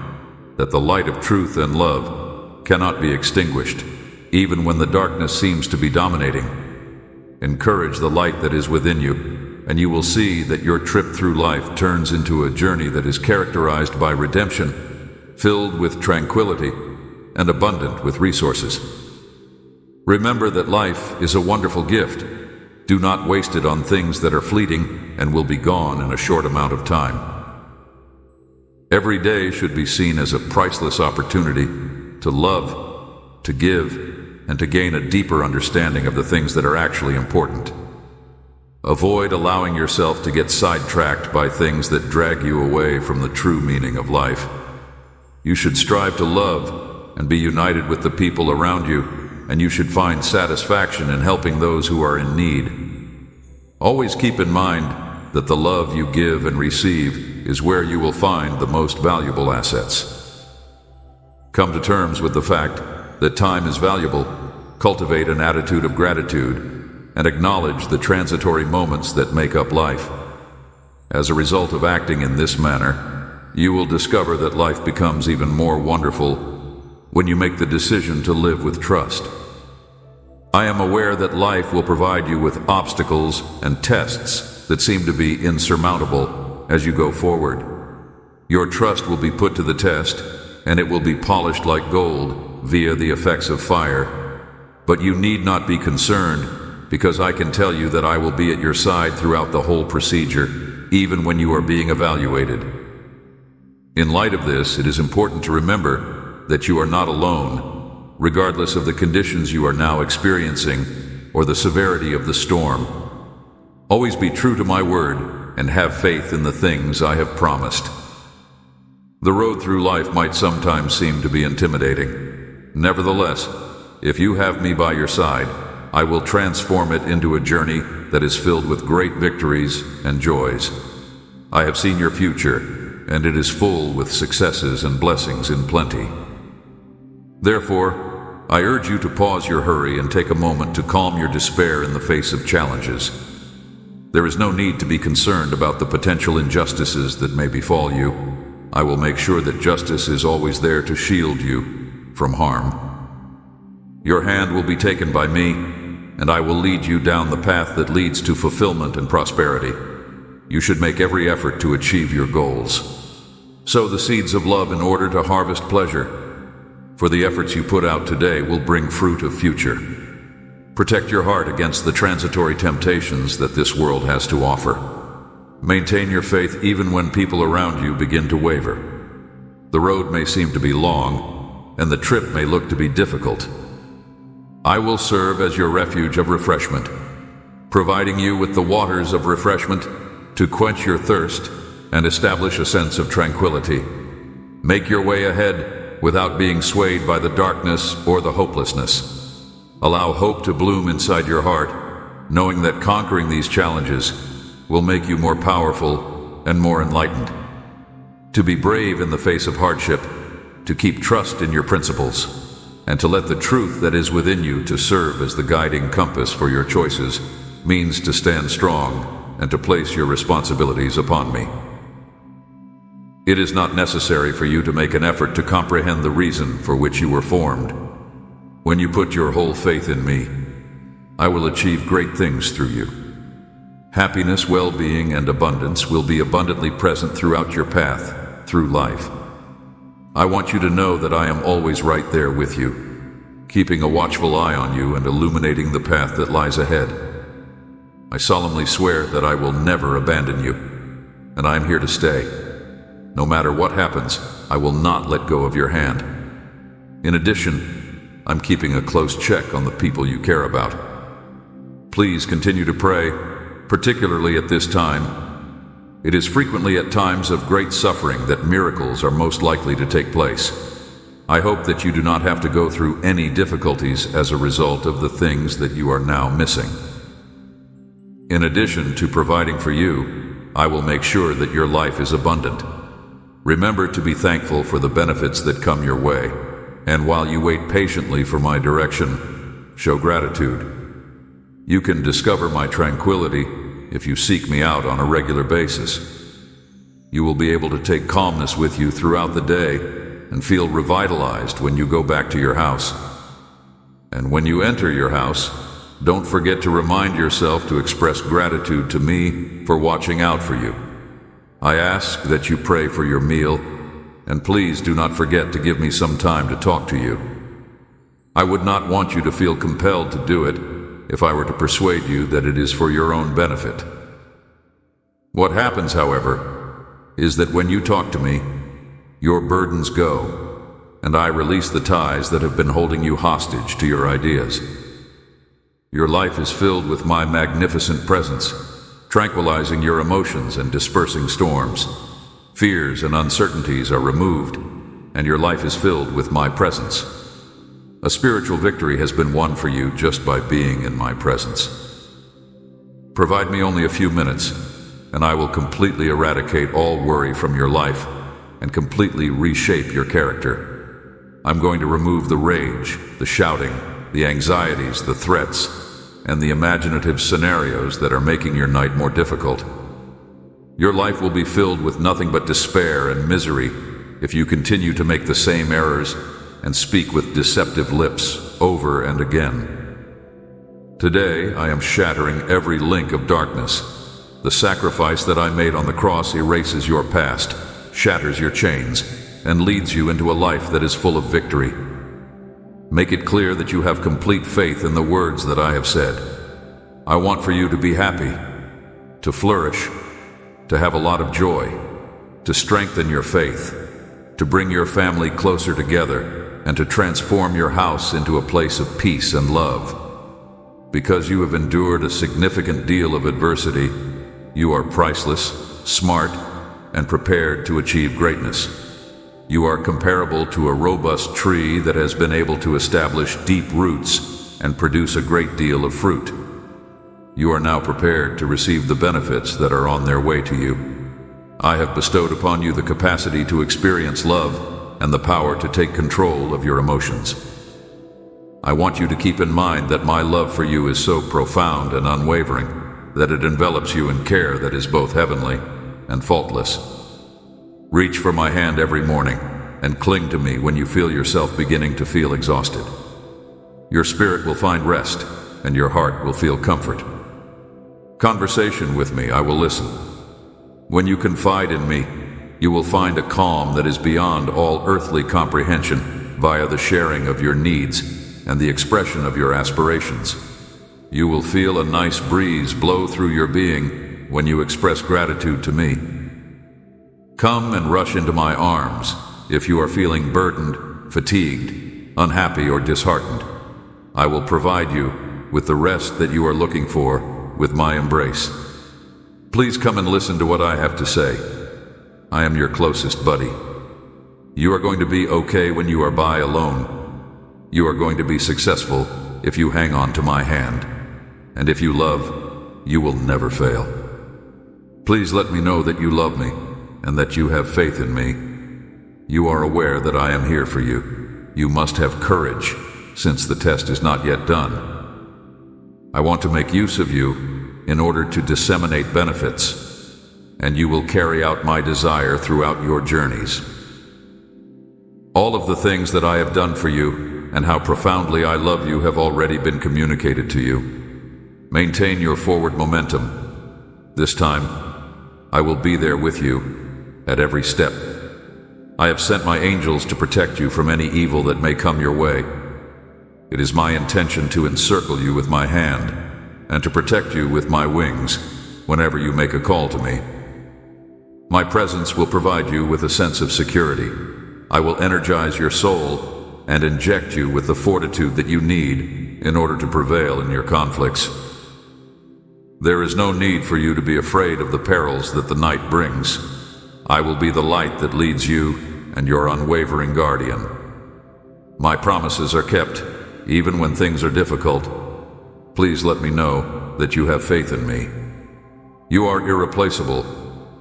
that the light of truth and love cannot be extinguished, even when the darkness seems to be dominating. Encourage the light that is within you, and you will see that your trip through life turns into a journey that is characterized by redemption, filled with tranquility, and abundant with resources. Remember that life is a wonderful gift. Do not waste it on things that are fleeting and will be gone in a short amount of time. Every day should be seen as a priceless opportunity to love, to give, and to gain a deeper understanding of the things that are actually important. Avoid allowing yourself to get sidetracked by things that drag you away from the true meaning of life. You should strive to love and be united with the people around you, and you should find satisfaction in helping those who are in need. Always keep in mind that the love you give and receive is where you will find the most valuable assets. Come to terms with the fact that time is valuable, cultivate an attitude of gratitude, and acknowledge the transitory moments that make up life. As a result of acting in this manner, you will discover that life becomes even more wonderful when you make the decision to live with trust. I am aware that life will provide you with obstacles and tests that seem to be insurmountable as you go forward. Your trust will be put to the test, and it will be polished like gold via the effects of fire. But you need not be concerned, because I can tell you that I will be at your side throughout the whole procedure, even when you are being evaluated. In light of this, it is important to remember that you are not alone, regardless of the conditions you are now experiencing or the severity of the storm. Always be true to my word and have faith in the things I have promised. The road through life might sometimes seem to be intimidating. Nevertheless, if you have me by your side, I will transform it into a journey that is filled with great victories and joys. I have seen your future, and it is full with successes and blessings in plenty. Therefore, I urge you to pause your hurry and take a moment to calm your despair in the face of challenges. There is no need to be concerned about the potential injustices that may befall you. I will make sure that justice is always there to shield you from harm. Your hand will be taken by me, and I will lead you down the path that leads to fulfillment and prosperity. You should make every effort to achieve your goals. Sow the seeds of love in order to harvest pleasure, for the efforts you put out today will bring fruit of future. Protect your heart against the transitory temptations that this world has to offer. Maintain your faith even when people around you begin to waver. The road may seem to be long, and the trip may look to be difficult. I will serve as your refuge of refreshment, providing you with the waters of refreshment to quench your thirst and establish a sense of tranquility. Make your way ahead without being swayed by the darkness or the hopelessness. Allow hope to bloom inside your heart, knowing that conquering these challenges will make you more powerful and more enlightened. To be brave in the face of hardship, to keep trust in your principles, and to let the truth that is within you to serve as the guiding compass for your choices means to stand strong and to place your responsibilities upon me. It is not necessary for you to make an effort to comprehend the reason for which you were formed. When you put your whole faith in me, I will achieve great things through you. Happiness, well-being, and abundance will be abundantly present throughout your path through life. I want you to know that I am always right there with you, keeping a watchful eye on you and illuminating the path that lies ahead. I solemnly swear that I will never abandon you, and I am here to stay. No matter what happens, I will not let go of your hand. In addition, I'm keeping a close check on the people you care about. Please continue to pray, particularly at this time. It is frequently at times of great suffering that miracles are most likely to take place. I hope that you do not have to go through any difficulties as a result of the things that you are now missing. In addition to providing for you, I will make sure that your life is abundant. Remember to be thankful for the benefits that come your way, and while you wait patiently for my direction, show gratitude. You can discover my tranquility if you seek me out on a regular basis. You will be able to take calmness with you throughout the day and feel revitalized when you go back to your house. And when you enter your house, don't forget to remind yourself to express gratitude to me for watching out for you. I ask that you pray for your meal, and please do not forget to give me some time to talk to you. I would not want you to feel compelled to do it if I were to persuade you that it is for your own benefit. What happens, however, is that when you talk to me, your burdens go, and I release the ties that have been holding you hostage to your ideas. Your life is filled with my magnificent presence, tranquilizing your emotions and dispersing storms. Fears and uncertainties are removed, and your life is filled with my presence. A spiritual victory has been won for you just by being in my presence. Provide me only a few minutes, and I will completely eradicate all worry from your life and completely reshape your character. I'm going to remove the rage, the shouting, the anxieties, the threats, and the imaginative scenarios that are making your night more difficult. Your life will be filled with nothing but despair and misery if you continue to make the same errors and speak with deceptive lips over and again. Today, I am shattering every link of darkness. The sacrifice that I made on the cross erases your past, shatters your chains, and leads you into a life that is full of victory. Make it clear that you have complete faith in the words that I have said. I want for you to be happy, to flourish, to have a lot of joy, to strengthen your faith, to bring your family closer together, and to transform your house into a place of peace and love. Because you have endured a significant deal of adversity, you are priceless, smart, and prepared to achieve greatness. You are comparable to a robust tree that has been able to establish deep roots and produce a great deal of fruit. You are now prepared to receive the benefits that are on their way to you. I have bestowed upon you the capacity to experience love and the power to take control of your emotions. I want you to keep in mind that my love for you is so profound and unwavering that it envelops you in care that is both heavenly and faultless. Reach for my hand every morning and cling to me when you feel yourself beginning to feel exhausted. Your spirit will find rest and your heart will feel comfort. Conversation with me, I will listen. When you confide in me, you will find a calm that is beyond all earthly comprehension via the sharing of your needs and the expression of your aspirations. You will feel a nice breeze blow through your being when you express gratitude to me. Come and rush into my arms if you are feeling burdened, fatigued, unhappy, or disheartened. I will provide you with the rest that you are looking for with my embrace. Please come and listen to what I have to say. I am your closest buddy. You are going to be okay when you are by alone. You are going to be successful if you hang on to my hand. And if you love, you will never fail. Please let me know that you love me and that you have faith in me. You are aware that I am here for you. you must have courage, since the test is not yet done. I want to make use of you in order to disseminate benefits, and you will carry out my desire throughout your journeys. All of the things that I have done for you and how profoundly I love you have already been communicated to you. Maintain your forward momentum. This time, I will be there with you at every step. I have sent my angels to protect you from any evil that may come your way. It is my intention to encircle you with my hand and to protect you with my wings whenever you make a call to me. My presence will provide you with a sense of security. I will energize your soul and inject you with the fortitude that you need in order to prevail in your conflicts. There is no need for you to be afraid of the perils that the night brings. I will be the light that leads you and your unwavering guardian. My promises are kept, even when things are difficult. Please let me know that you have faith in me. You are irreplaceable.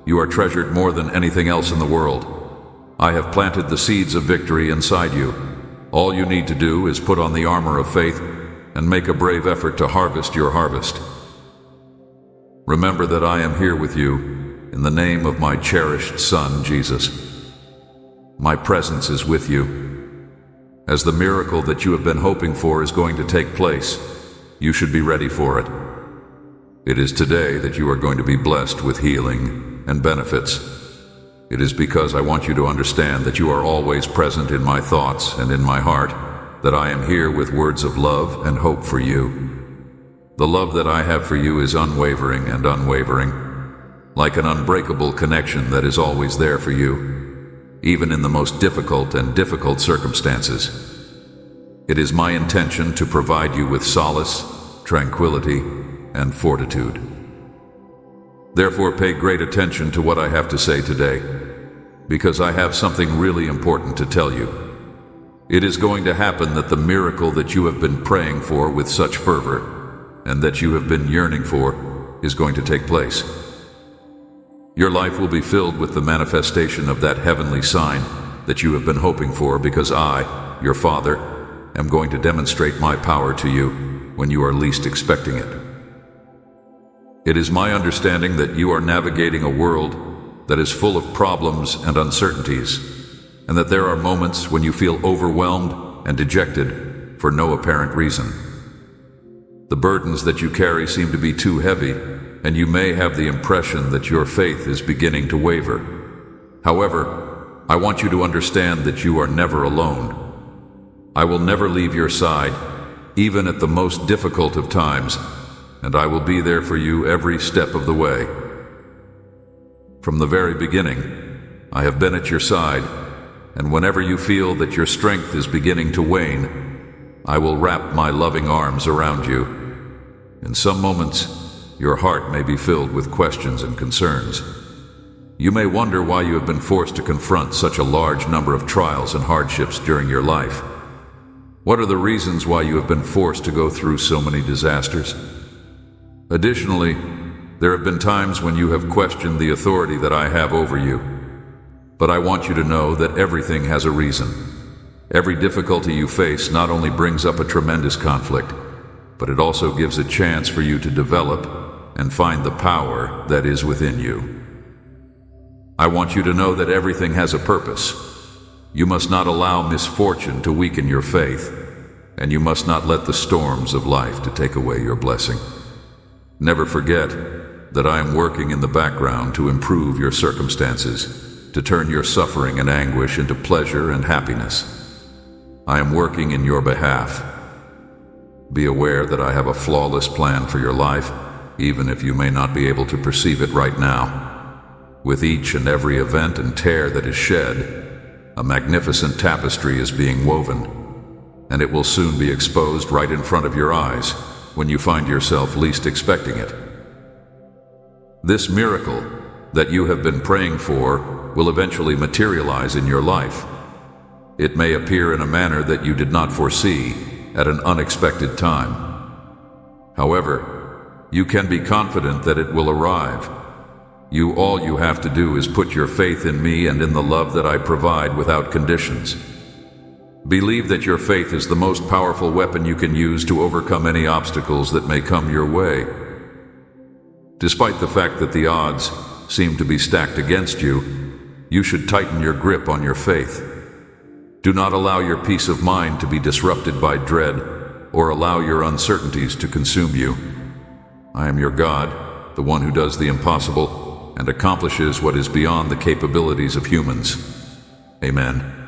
You are treasured more than anything else in the world. I have planted the seeds of victory inside you. All you need to do is put on the armor of faith and make a brave effort to harvest your harvest. Remember that I am here with you in the name of my cherished Son, Jesus. My presence is with you. As the miracle that you have been hoping for is going to take place, you should be ready for it. It is today that you are going to be blessed with healing and benefits. It is because I want you to understand that you are always present in my thoughts and in my heart, that I am here with words of love and hope for you. The love that I have for you is unwavering and unwavering, like an unbreakable connection that is always there for you, even in the most difficult circumstances. It is my intention to provide you with solace, tranquility, and fortitude. Therefore, pay great attention to what I have to say today, because I have something really important to tell you. It is going to happen that the miracle that you have been praying for with such fervor, and that you have been yearning for, is going to take place. Your life will be filled with the manifestation of that heavenly sign that you have been hoping for, because I, your Father, am going to demonstrate my power to you when you are least expecting it. It is my understanding that you are navigating a world that is full of problems and uncertainties, and that there are moments when you feel overwhelmed and dejected for no apparent reason. The burdens that you carry seem to be too heavy, and you may have the impression that your faith is beginning to waver. However, I want you to understand that you are never alone. I will never leave your side, even at the most difficult of times, and I will be there for you every step of the way. From the very beginning, I have been at your side, and whenever you feel that your strength is beginning to wane, I will wrap my loving arms around you. In some moments, your heart may be filled with questions and concerns. You may wonder why you have been forced to confront such a large number of trials and hardships during your life. What are the reasons why you have been forced to go through so many disasters? Additionally, there have been times when you have questioned the authority that I have over you. But I want you to know that everything has a reason. Every difficulty you face not only brings up a tremendous conflict, but it also gives a chance for you to develop and find the power that is within you. I want you to know that everything has a purpose. You must not allow misfortune to weaken your faith, and you must not let the storms of life to take away your blessing. Never forget that I am working in the background to improve your circumstances, to turn your suffering and anguish into pleasure and happiness. I am working in your behalf. Be aware that I have a flawless plan for your life, even if you may not be able to perceive it right now. With each and every event and tear that is shed, a magnificent tapestry is being woven, and it will soon be exposed right in front of your eyes when you find yourself least expecting it. This miracle that you have been praying for will eventually materialize in your life. It may appear in a manner that you did not foresee at an unexpected time. However, you can be confident that it will arrive. All you have to do is put your faith in me and in the love that I provide without conditions. Believe that your faith is the most powerful weapon you can use to overcome any obstacles that may come your way. Despite the fact that the odds seem to be stacked against you, you should tighten your grip on your faith. Do not allow your peace of mind to be disrupted by dread, or allow your uncertainties to consume you. I am your God, the one who does the impossible and accomplishes what is beyond the capabilities of humans. Amen.